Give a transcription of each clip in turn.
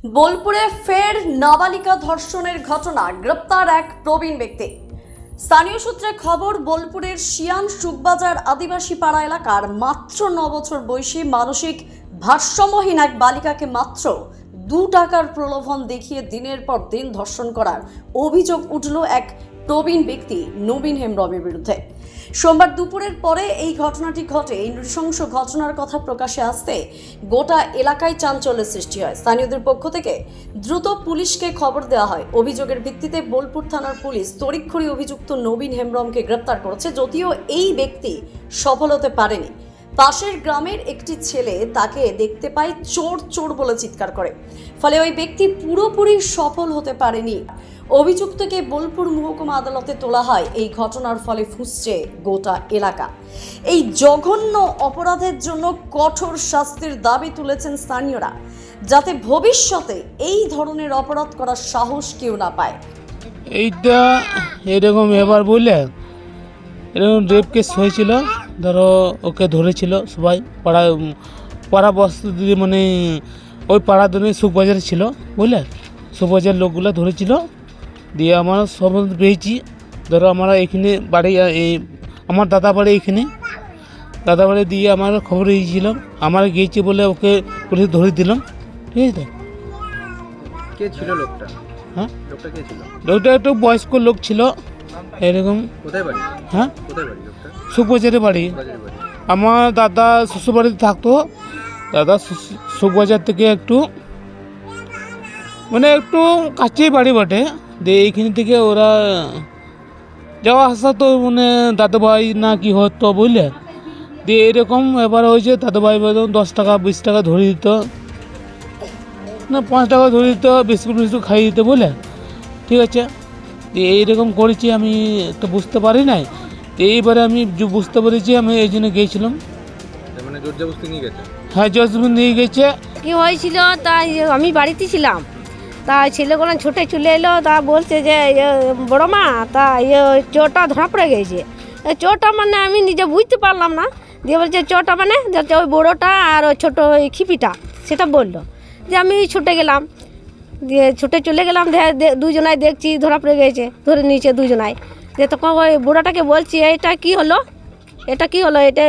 বোলপুরে ফের নাবালিকা ধর্ষণের ঘটনা, গ্রেপ্তার এক প্রবীণ ব্যক্তি। স্থানীয় সূত্রে খবর, বোলপুরের শিয়ান সুকবাজার আদিবাসী পাড়া এলাকার মাত্র 9 বছর বয়সী মানসিক ভারসাম্যহীন এক বালিকাকে মাত্র 2 টাকার প্রলোভন দেখিয়ে দিনের পর দিন ধর্ষণ করার অভিযোগ উঠল এক প্রবীণ ব্যক্তি নবীন হেমব্রমের বিরুদ্ধে। সোমবার দুপুরের পরে এই ঘটনাটি ঘটে। এই নৃশংস ঘটনার কথা প্রকাশে আসতে গোটা এলাকায় চাঞ্চল্যের সৃষ্টি হয়। স্থানীয়দের পক্ষ থেকে দ্রুত পুলিশকে খবর দেওয়া হয়। অভিযোগের ভিত্তিতে বোলপুর থানার পুলিশ তড়িঘড়ি অভিযুক্ত নবীন হেমব্রমকে গ্রেপ্তার করেছে, যদিও এই ব্যক্তি সফল হতে পারেনি। পাশের গ্রামের একটি ছেলে তাকে দেখতে পায় চোর চোর বলে চিৎকার করে, ফলে ওই ব্যক্তি পুরোপুরি সফল হতে পারেনি। অভিযুক্তকে বোলপুর মহকুমা আদালতে তোলা হয়। এই ঘটনার ফলে ফুঁসছে গোটা এলাকা। এই জঘন্য অপরাধের জন্য কঠোর শাস্তির দাবি তুলেছেন স্থানীয়রা, যাতে ভবিষ্যতে এই ধরনের অপরাধ করার সাহস কেউ না পায়। এইটা এরকম এবার বললে এরকম রেপ কেস হয়েছিল, ধরো ওকে ধরেছিল সবাই পাড়া বস্তি দিয়ে, মানে ওই পাড়া ধরে সুকবাজারে ছিল বুঝলে, সুকবাজার লোকগুলো ধরেছিল। দিয়ে আমরা সব পেয়েছি। ধরো আমরা এখানে বাড়ি, এই আমার দাদা বাড়ি এখানে, দাদা বাড়ি দিয়ে আমার খবর দিয়েছিলাম। আমরা গিয়েছি বলে ওকে পুলিশ ধরে দিলাম। ঠিক আছে। কে ছিল লোকটা? হ্যাঁ, লোকটা কে ছিল? লোকটা একটু বয়স্ক লোক ছিল এরকম। কোথায় বাড়ি? হ্যাঁ, কোথায় বাড়ি লোকটা? সুকবাজারে বাড়ি। বাজারে বাড়ি। আমার দাদা শ্বশুর বাড়িতে থাকতো। দাদা সুকবাজার থেকে একটু মানে একটু কাছেই বাড়ি বটে। দিয়ে এইখান থেকে ওরা যাওয়া আসা তো মানে দাদু ভাই না কি হতো বুঝলে। দিয়ে এরকম এবার হয়েছে, দাদু ভাই 10 টাকা 20 টাকা ধরে দিত, না 5 টাকা ধরে দিত, বিস্কুট মিস্কুট খাইয়ে দিত বুঝলে। ঠিক আছে। দিয়ে এইরকম করেছি, আমি তো বুঝতে পারি নাই। এইবারে আমি বুঝতে পেরেছি, আমি এই জন্য গিয়েছিলাম। মানে জোর জবরদস্তি নিয়ে গেছে? হ্যাঁ, জজমেন্ট নিয়ে গেছে। কি হয়েছিল তাই আমি বাড়িতে ছিলাম, তা ছেলেগুলো ছুটে চলে এলো। তা বলছে যে বড় মা, তা চোরটা ধরা পড়ে গেছে। চোরটা মানে আমি নিজে বুঝতে পারলাম না। দিয়ে বলছে চোরটা মানে ওই বড়োটা আর ওই ছোটো ওই খিপিটা, সেটা বললো। যে আমি ছুটে গেলাম, দিয়ে ছুটে চলে গেলাম। দুজনায় দেখছি ধরা পড়ে গেছে, ধরে নিয়েছে দুজনায়। দিয়ে তখন ওই বুড়োটাকে বলছি, এটা কি হলো, এটা কি হলো, এটা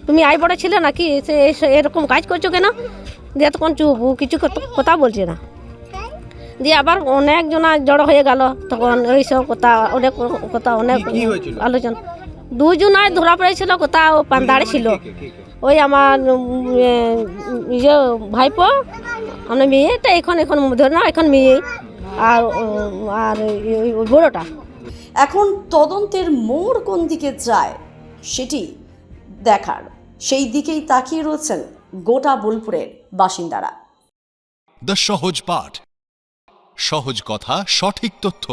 তুমি আই বড় ছিলে নাকি, এরকম কাজ করছো কেন? দিয়ে তখন চুপ, কিছু কথা বলছে না। দিয়ে আবার অনেক জনা জড়ো হয়ে গেল, তখন ওই সব কথা অনেক কথা অনেক আলোচনা। দুজনায় ধরা পড়েছিল, কোথাও পান্দাড়ে ছিল। ওই আমার ভাইপো, আমার মেয়েটা এখন ধরে না, এখন মেয়ে আর ওই বড়োটা। এখন তদন্তের মোড় কোন দিকে যায় সেটি দেখার, সেই দিকেই তাকিয়ে রয়েছেন গোটা বোলপুরের বাসিন্দারা। দ্য সহজ পাঠ, সহজ কথা, সঠিক তথ্য।